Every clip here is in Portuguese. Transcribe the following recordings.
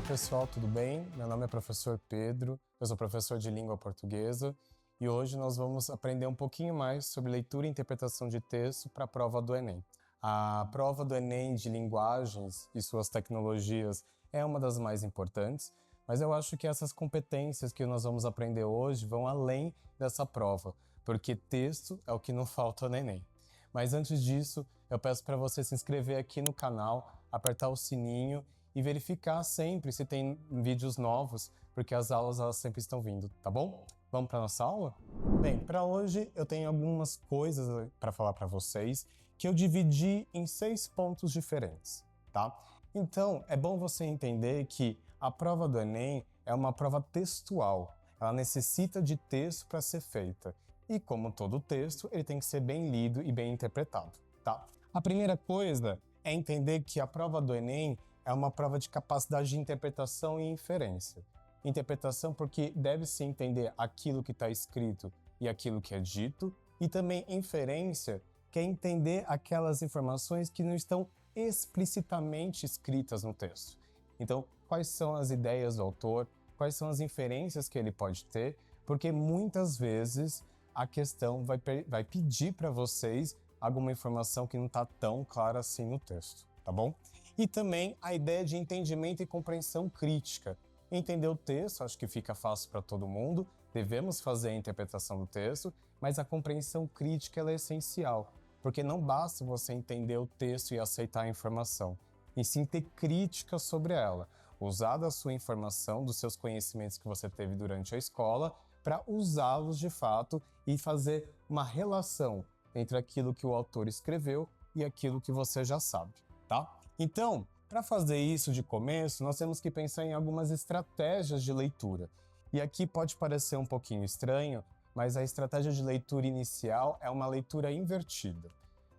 pessoal, tudo bem? Meu nome é professor Pedro, eu sou professor de língua portuguesa e hoje nós vamos aprender um pouquinho mais sobre leitura e interpretação de texto para a prova do Enem. A prova do Enem de linguagens e suas tecnologias é uma das mais importantes, mas eu acho que essas competências que nós vamos aprender hoje vão além dessa prova, porque texto é o que não falta no Enem. Mas antes disso, eu peço para você se inscrever aqui no canal, apertar o sininho e verificar sempre se tem vídeos novos, porque as aulas elas sempre estão vindo, tá bom? Vamos para nossa aula? Bem, para hoje eu tenho algumas coisas para falar para vocês que eu dividi em 6 pontos diferentes, tá? Então, é bom você entender que a prova do Enem é uma prova textual, ela necessita de texto para ser feita. E como todo texto, ele tem que ser bem lido e bem interpretado, tá? A primeira coisa é entender que a prova do Enem é uma prova de capacidade de interpretação e inferência. Interpretação porque deve-se entender aquilo que está escrito e aquilo que é dito, e também inferência, que é entender aquelas informações que não estão explicitamente escritas no texto. Então, quais são as ideias do autor, quais são as inferências que ele pode ter, porque muitas vezes a questão vai pedir para vocês alguma informação que não está tão clara assim no texto, tá bom? E também a ideia de entendimento e compreensão crítica. Entender o texto, acho que fica fácil para todo mundo, devemos fazer a interpretação do texto, mas a compreensão crítica ela é essencial, porque não basta você entender o texto e aceitar a informação, e sim ter crítica sobre ela, usar da sua informação, dos seus conhecimentos que você teve durante a escola, para usá-los de fato e fazer uma relação entre aquilo que o autor escreveu e aquilo que você já sabe, tá? Então, para fazer isso de começo, nós temos que pensar em algumas estratégias de leitura. E aqui pode parecer um pouquinho estranho, mas a estratégia de leitura inicial é uma leitura invertida.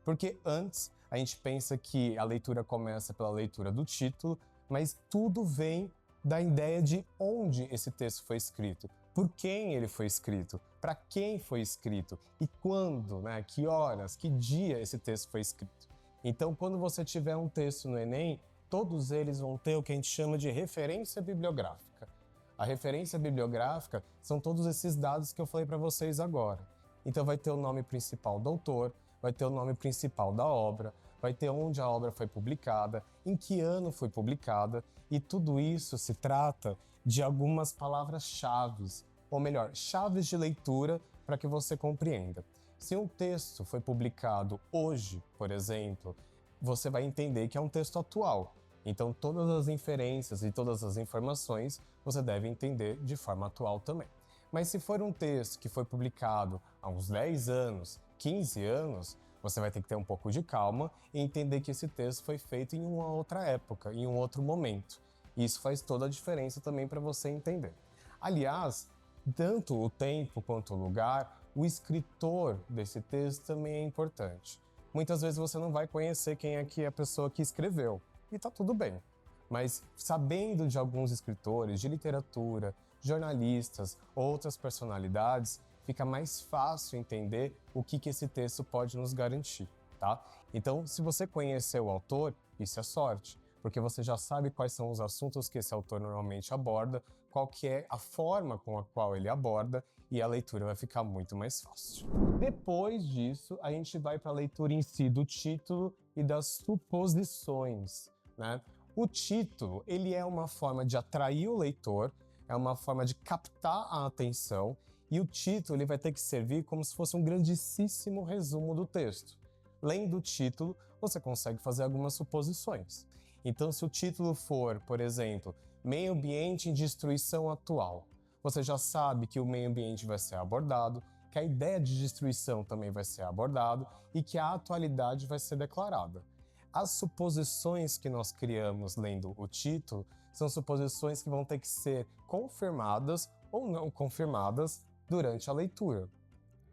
Porque antes, a gente pensa que a leitura começa pela leitura do título, mas tudo vem da ideia de onde esse texto foi escrito, por quem ele foi escrito, para quem foi escrito e quando, né, que horas, que dia esse texto foi escrito. Então, quando você tiver um texto no Enem, todos eles vão ter o que a gente chama de referência bibliográfica. A referência bibliográfica são todos esses dados que eu falei para vocês agora. Então, vai ter o nome principal do autor, vai ter o nome principal da obra, vai ter onde a obra foi publicada, em que ano foi publicada, e tudo isso se trata de algumas palavras-chave, ou melhor, chaves de leitura para que você compreenda. Se um texto foi publicado hoje, por exemplo, você vai entender que é um texto atual. Então, todas as inferências e todas as informações você deve entender de forma atual também. Mas se for um texto que foi publicado há uns 10 anos, 15 anos, você vai ter que ter um pouco de calma e entender que esse texto foi feito em uma outra época, em um outro momento. E isso faz toda a diferença também para você entender. Aliás, tanto o tempo quanto o lugar, o escritor desse texto também é importante. Muitas vezes você não vai conhecer quem é que é a pessoa que escreveu, e tá tudo bem. Mas sabendo de alguns escritores de literatura, jornalistas, outras personalidades, fica mais fácil entender o que esse texto pode nos garantir, tá? Então, se você conhecer o autor, isso é sorte, porque você já sabe quais são os assuntos que esse autor normalmente aborda, qual que é a forma com a qual ele aborda, e a leitura vai ficar muito mais fácil. Depois disso, a gente vai para a leitura em si do título e das suposições, né? O título, ele é uma forma de atrair o leitor, é uma forma de captar a atenção, e o título ele vai ter que servir como se fosse um grandíssimo resumo do texto. Lendo o título, você consegue fazer algumas suposições. Então, se o título for, por exemplo, Meio Ambiente em Destruição Atual, você já sabe que o meio ambiente vai ser abordado, que a ideia de destruição também vai ser abordado e que a atualidade vai ser declarada. As suposições que nós criamos lendo o título são suposições que vão ter que ser confirmadas ou não confirmadas durante a leitura.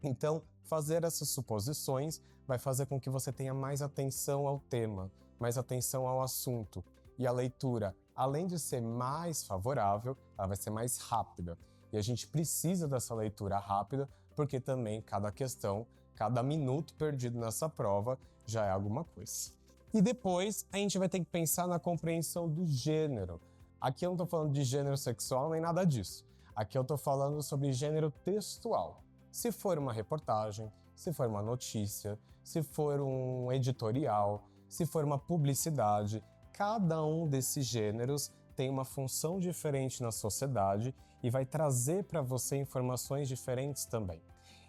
Então, fazer essas suposições vai fazer com que você tenha mais atenção ao tema, mais atenção ao assunto. E a leitura, além de ser mais favorável, ela vai ser mais rápida. E a gente precisa dessa leitura rápida, porque também cada questão, cada minuto perdido nessa prova já é alguma coisa. E depois a gente vai ter que pensar na compreensão do gênero. Aqui eu não estou falando de gênero sexual nem nada disso. Aqui eu estou falando sobre gênero textual. Se for uma reportagem, se for uma notícia, se for um editorial, se for uma publicidade, cada um desses gêneros tem uma função diferente na sociedade e vai trazer para você informações diferentes também.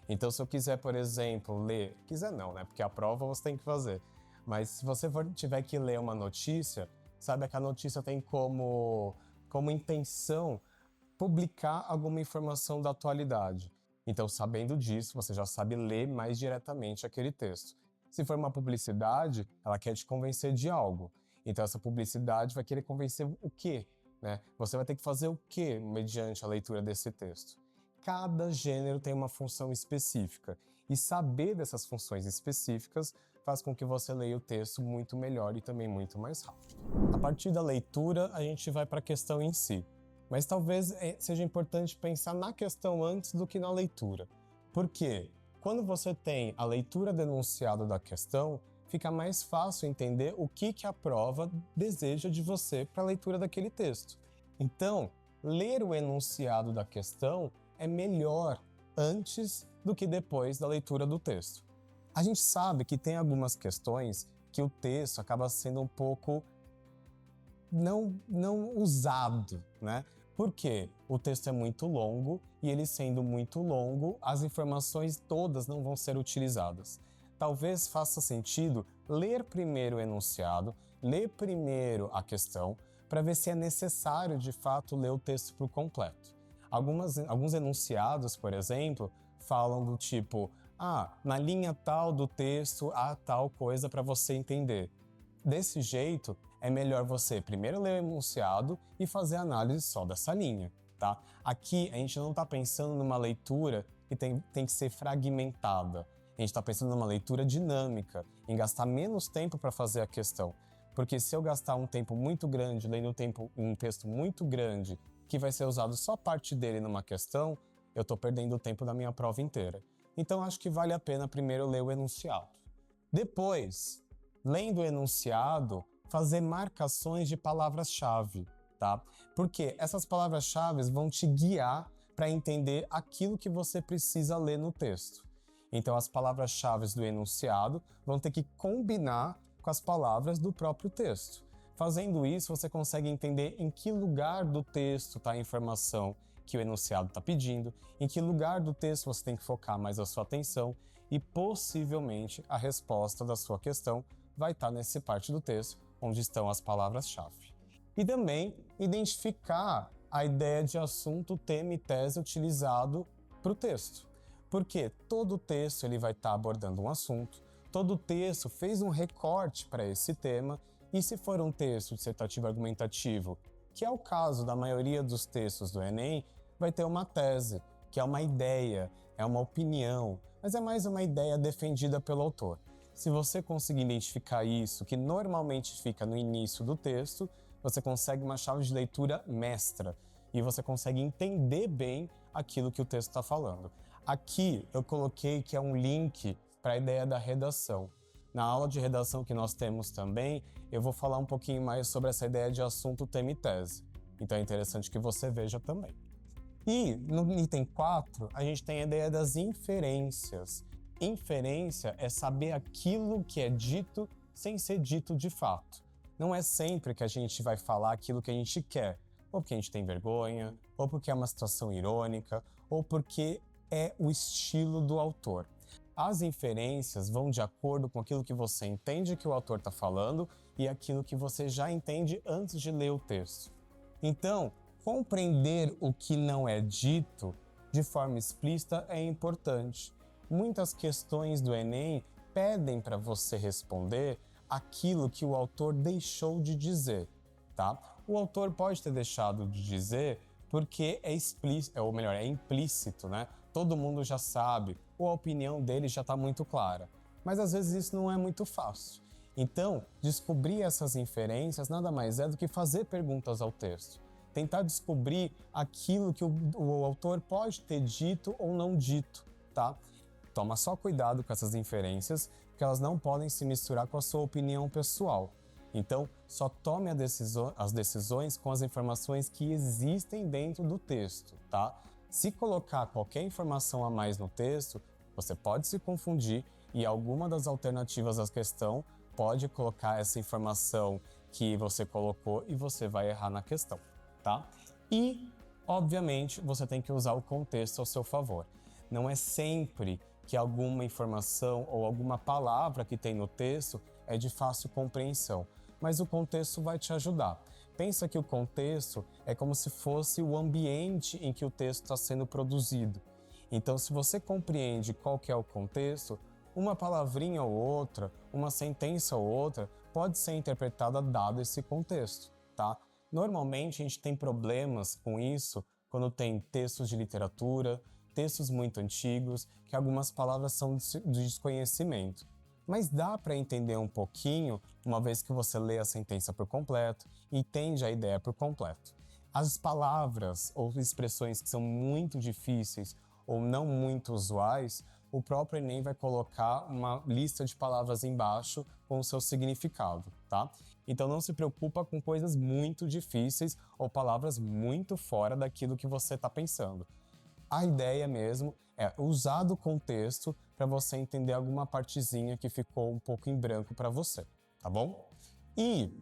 Então, se eu quiser, por exemplo, ler... Quiser não, né? Porque a prova você tem que fazer. Mas se você tiver que ler uma notícia, sabe que a notícia tem como intenção publicar alguma informação da atualidade. Então, sabendo disso, você já sabe ler mais diretamente aquele texto. Se for uma publicidade, ela quer te convencer de algo. Então, essa publicidade vai querer convencer o quê? Né? Você vai ter que fazer o quê mediante a leitura desse texto? Cada gênero tem uma função específica. E saber dessas funções específicas faz com que você leia o texto muito melhor e também muito mais rápido. A partir da leitura, a gente vai para a questão em si. Mas talvez seja importante pensar na questão antes do que na leitura. Por quê? Quando você tem a leitura do enunciado da questão, fica mais fácil entender o que a prova deseja de você para a leitura daquele texto. Então, ler o enunciado da questão é melhor antes do que depois da leitura do texto. A gente sabe que tem algumas questões que o texto acaba sendo um pouco não usado, né? Porque o texto é muito longo e ele sendo muito longo, as informações todas não vão ser utilizadas. Talvez faça sentido ler primeiro o enunciado, ler primeiro a questão, para ver se é necessário de fato ler o texto por completo. Alguns enunciados, por exemplo, falam do tipo, na linha tal do texto há tal coisa para você entender. Desse jeito, é melhor você primeiro ler o enunciado e fazer a análise só dessa linha, tá? Aqui a gente não está pensando numa leitura que tem que ser fragmentada. A gente está pensando numa leitura dinâmica, em gastar menos tempo para fazer a questão. Porque se eu gastar um tempo muito grande, lendo um texto muito grande, que vai ser usado só parte dele numa questão, eu estou perdendo o tempo da minha prova inteira. Então acho que vale a pena primeiro ler o enunciado. Depois, lendo o enunciado, fazer marcações de palavras-chave, tá? Porque essas palavras-chave vão te guiar para entender aquilo que você precisa ler no texto. Então as palavras-chave do enunciado vão ter que combinar com as palavras do próprio texto. Fazendo isso, você consegue entender em que lugar do texto está a informação que o enunciado está pedindo, em que lugar do texto você tem que focar mais a sua atenção e possivelmente a resposta da sua questão vai estar nessa parte do texto onde estão as palavras-chave. E também identificar a ideia de assunto, tema e tese utilizado para o texto. Porque todo texto ele vai estar abordando um assunto, todo texto fez um recorte para esse tema, e se for um texto dissertativo argumentativo, que é o caso da maioria dos textos do Enem, vai ter uma tese, que é uma ideia, é uma opinião, mas é mais uma ideia defendida pelo autor. Se você conseguir identificar isso, que normalmente fica no início do texto, você consegue uma chave de leitura mestra e você consegue entender bem aquilo que o texto está falando. Aqui eu coloquei que é um link para a ideia da redação. Na aula de redação que nós temos também, eu vou falar um pouquinho mais sobre essa ideia de assunto, tema e tese. Então é interessante que você veja também. E no item 4, a gente tem a ideia das inferências. Inferência é saber aquilo que é dito sem ser dito de fato. Não é sempre que a gente vai falar aquilo que a gente quer, ou porque a gente tem vergonha, ou porque é uma situação irônica, ou porque é o estilo do autor. As inferências vão de acordo com aquilo que você entende que o autor está falando e aquilo que você já entende antes de ler o texto. Então, compreender o que não é dito de forma explícita é importante. Muitas questões do Enem pedem para você responder aquilo que o autor deixou de dizer, tá? O autor pode ter deixado de dizer porque é explícito, ou melhor, é implícito, né? Todo mundo já sabe, ou a opinião dele já está muito clara. Mas às vezes isso não é muito fácil. Então, descobrir essas inferências nada mais é do que fazer perguntas ao texto. Tentar descobrir aquilo que o autor pode ter dito ou não dito, tá? Toma só cuidado com essas inferências, porque elas não podem se misturar com a sua opinião pessoal. Então, só tome as decisões com as informações que existem dentro do texto, tá? Se colocar qualquer informação a mais no texto, você pode se confundir e alguma das alternativas à questão pode colocar essa informação que você colocou e você vai errar na questão, tá? E, obviamente, você tem que usar o contexto ao seu favor. Não é sempre que alguma informação ou alguma palavra que tem no texto é de fácil compreensão, mas o contexto vai te ajudar. Pensa que o contexto é como se fosse o ambiente em que o texto está sendo produzido. Então, se você compreende qual que é o contexto, uma palavrinha ou outra, uma sentença ou outra, pode ser interpretada dado esse contexto, tá? Normalmente, a gente tem problemas com isso quando tem textos de literatura, textos muito antigos, que algumas palavras são de desconhecimento. Mas dá para entender um pouquinho, uma vez que você lê a sentença por completo e entende a ideia por completo. As palavras ou expressões que são muito difíceis ou não muito usuais, o próprio Enem vai colocar uma lista de palavras embaixo com o seu significado, tá? Então não se preocupa com coisas muito difíceis ou palavras muito fora daquilo que você está pensando. A ideia mesmo é usar do contexto para você entender alguma partezinha que ficou um pouco em branco para você, tá bom? E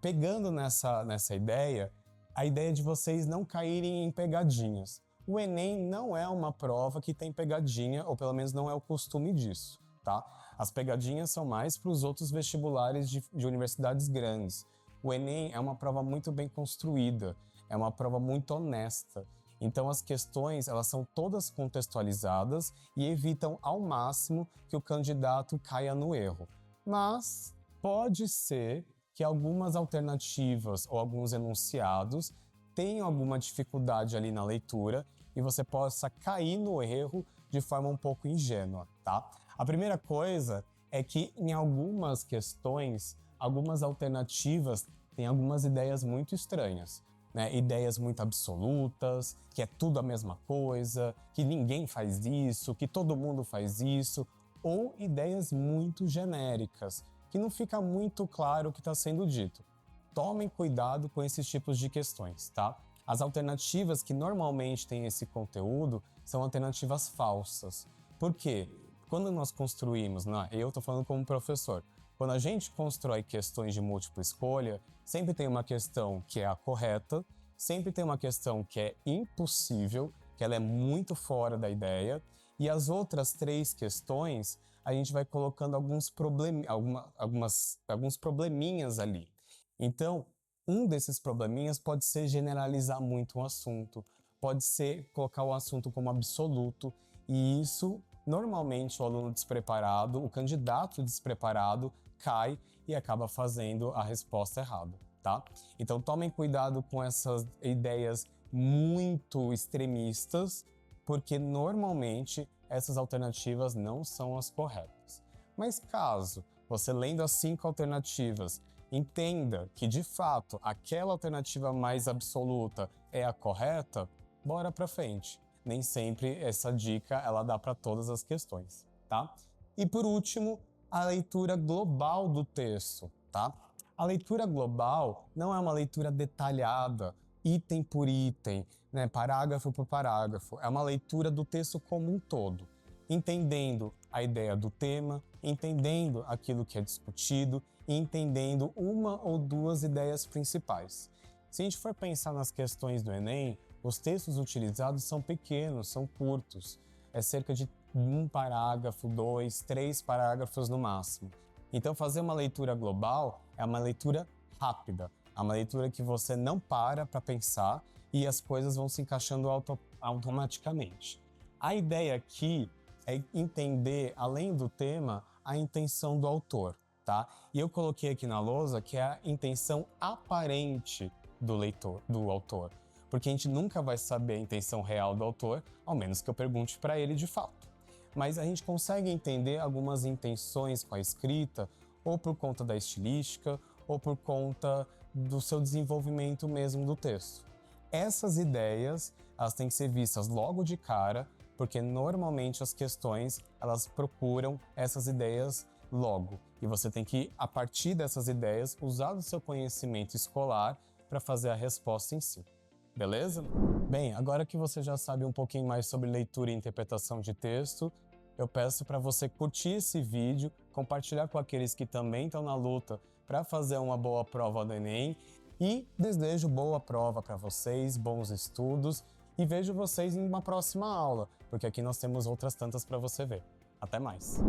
pegando nessa ideia, a ideia de vocês não caírem em pegadinhas. O Enem não é uma prova que tem pegadinha, ou pelo menos não é o costume disso, tá? As pegadinhas são mais para os outros vestibulares de universidades grandes. O Enem é uma prova muito bem construída, é uma prova muito honesta. Então as questões, elas são todas contextualizadas e evitam ao máximo que o candidato caia no erro. Mas pode ser que algumas alternativas ou alguns enunciados tenham alguma dificuldade ali na leitura e você possa cair no erro de forma um pouco ingênua, tá? A primeira coisa é que em algumas questões, algumas alternativas têm algumas ideias muito estranhas. Né, ideias muito absolutas, que é tudo a mesma coisa, que ninguém faz isso, que todo mundo faz isso, ou ideias muito genéricas, que não fica muito claro o que está sendo dito. Tomem cuidado com esses tipos de questões, tá? As alternativas que normalmente têm esse conteúdo são alternativas falsas. Por quê? Quando nós construímos, eu estou falando como professor, quando a gente constrói questões de múltipla escolha, sempre tem uma questão que é a correta, sempre tem uma questão que é impossível, que ela é muito fora da ideia, e as outras 3 questões a gente vai colocando alguns probleminhas ali. Então, um desses probleminhas pode ser generalizar muito um assunto, pode ser colocar o assunto como absoluto, e isso, normalmente, o aluno despreparado, o candidato despreparado, cai e acaba fazendo a resposta errada, tá? Então tomem cuidado com essas ideias muito extremistas, porque normalmente essas alternativas não são as corretas. Mas caso você lendo as 5 alternativas entenda que de fato aquela alternativa mais absoluta é a correta, bora pra frente. Nem sempre essa dica ela dá para todas as questões, tá? E por último, a leitura global do texto, tá? A leitura global não é uma leitura detalhada, item por item, né, parágrafo por parágrafo. É uma leitura do texto como um todo, entendendo a ideia do tema, entendendo aquilo que é discutido e entendendo uma ou 2 ideias principais. Se a gente for pensar nas questões do Enem, os textos utilizados são pequenos, são curtos. É cerca de 1 parágrafo, 2, 3 parágrafos no máximo. Então fazer uma leitura global é uma leitura rápida, é uma leitura que você não para pensar e as coisas vão se encaixando automaticamente. A ideia aqui é entender, além do tema, a intenção do autor, tá? E eu coloquei aqui na lousa que é a intenção aparente do leitor, do autor. Porque a gente nunca vai saber a intenção real do autor, ao menos que eu pergunte para ele de fato. Mas a gente consegue entender algumas intenções com a escrita, ou por conta da estilística, ou por conta do seu desenvolvimento mesmo do texto. Essas ideias, elas têm que ser vistas logo de cara, porque normalmente as questões, elas procuram essas ideias logo. E você tem que, a partir dessas ideias, usar o seu conhecimento escolar para fazer a resposta em si. Beleza? Bem, agora que você já sabe um pouquinho mais sobre leitura e interpretação de texto, eu peço para você curtir esse vídeo, compartilhar com aqueles que também estão na luta para fazer uma boa prova do Enem e desejo boa prova para vocês, bons estudos e vejo vocês em uma próxima aula, porque aqui nós temos outras tantas para você ver. Até mais!